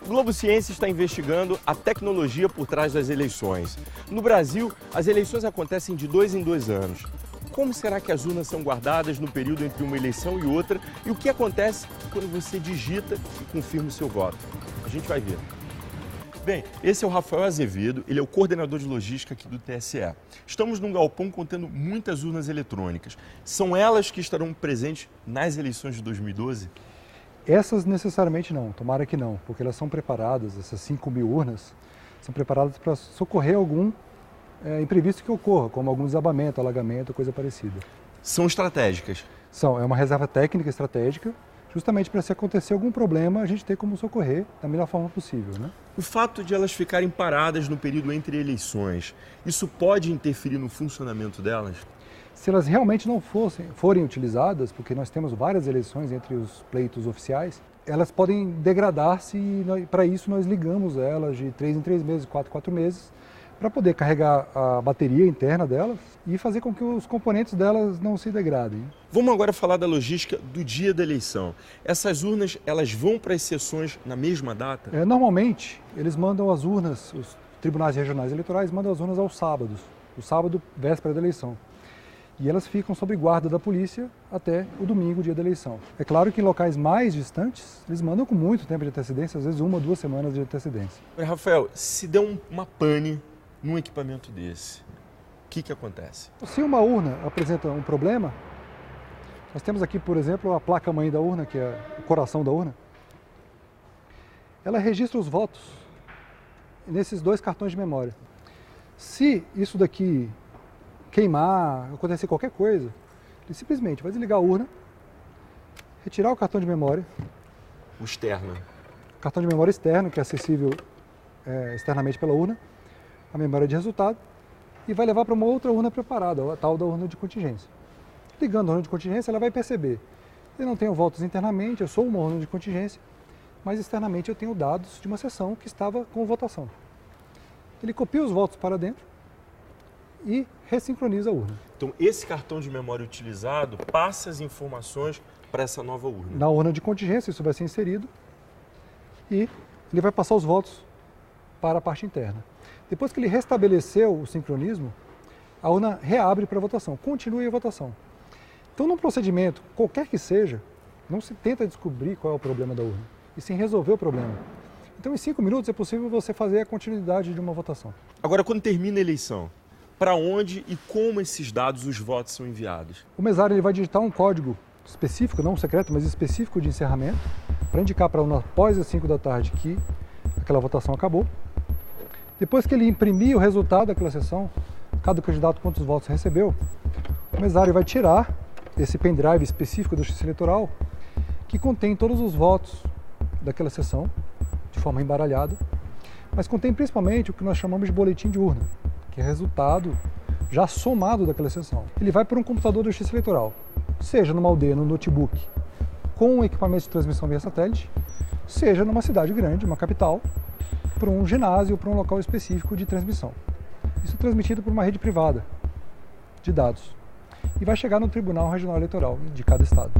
O Globo Ciência está investigando a tecnologia por trás das eleições. No Brasil, as eleições acontecem de 2 em 2 anos. Como será que as urnas são guardadas no período entre uma eleição e outra? E o que acontece quando você digita e confirma o seu voto? A gente vai ver. Bem, esse é o Rafael Azevedo, ele é o coordenador de logística aqui do TSE. Estamos num galpão contendo muitas urnas eletrônicas. São elas que estarão presentes nas eleições de 2012? Essas necessariamente não, tomara que não, porque elas são preparadas, essas 5.000 urnas, são preparadas para socorrer algum imprevisto que ocorra, como algum desabamento, alagamento, coisa parecida. São estratégicas? São, é uma reserva técnica estratégica, justamente para se acontecer algum problema, a gente ter como socorrer da melhor forma possível, né? O fato de elas ficarem paradas no período entre eleições, isso pode interferir no funcionamento delas? Se elas realmente não forem utilizadas, porque nós temos várias eleições entre os pleitos oficiais, elas podem degradar-se e para isso nós ligamos elas de 3 em 3 meses, 4 em 4 meses, para poder carregar a bateria interna delas e fazer com que os componentes delas não se degradem. Vamos agora falar da logística do dia da eleição. Essas urnas, elas vão para as sessões na mesma data? Normalmente, eles mandam as urnas, os tribunais regionais eleitorais mandam as urnas aos sábados, o sábado, véspera da eleição. E elas ficam sob guarda da polícia até o domingo, dia da eleição. É claro que em locais mais distantes, eles mandam com muito tempo de antecedência, às vezes 1 ou 2 semanas de antecedência. Rafael, se der uma pane num equipamento desse, o que acontece? Se uma urna apresenta um problema, nós temos aqui, por exemplo, a placa-mãe da urna, que é o coração da urna. Ela registra os votos nesses 2 cartões de memória. Se isso daqui queimar, acontecer qualquer coisa, ele simplesmente vai desligar a urna, retirar o cartão de memória. O externo. Cartão de memória externo, que é acessível externamente pela urna, a memória de resultado, e vai levar para uma outra urna preparada, a tal da urna de contingência. Ligando a urna de contingência, ela vai perceber: eu não tenho votos internamente, eu sou uma urna de contingência, mas externamente eu tenho dados de uma sessão que estava com votação. Ele copia os votos para dentro e ressincroniza a urna. Então, esse cartão de memória utilizado passa as informações para essa nova urna? Na urna de contingência, isso vai ser inserido e ele vai passar os votos para a parte interna. Depois que ele restabeleceu o sincronismo, a urna reabre para a votação, continue a votação. Então, num procedimento, qualquer que seja, não se tenta descobrir qual é o problema da urna, e sim resolver o problema. Então, em 5 minutos é possível você fazer a continuidade de uma votação. Agora, quando termina a eleição, para onde e como esses dados, os votos, são enviados? O mesário ele vai digitar um código específico, não secreto, mas específico de encerramento, para indicar para a urna após as 5 da tarde que aquela votação acabou. Depois que ele imprimir o resultado daquela sessão, cada candidato quantos votos recebeu, o mesário vai tirar esse pendrive específico da Justiça Eleitoral, que contém todos os votos daquela sessão, de forma embaralhada, mas contém principalmente o que nós chamamos de boletim de urna, que é resultado já somado daquela sessão. Ele vai para um computador da Justiça Eleitoral, seja numa aldeia, no notebook, com um equipamento de transmissão via satélite, seja numa cidade grande, uma capital, para um ginásio ou para um local específico de transmissão. Isso é transmitido por uma rede privada de dados e vai chegar no Tribunal Regional Eleitoral de cada estado.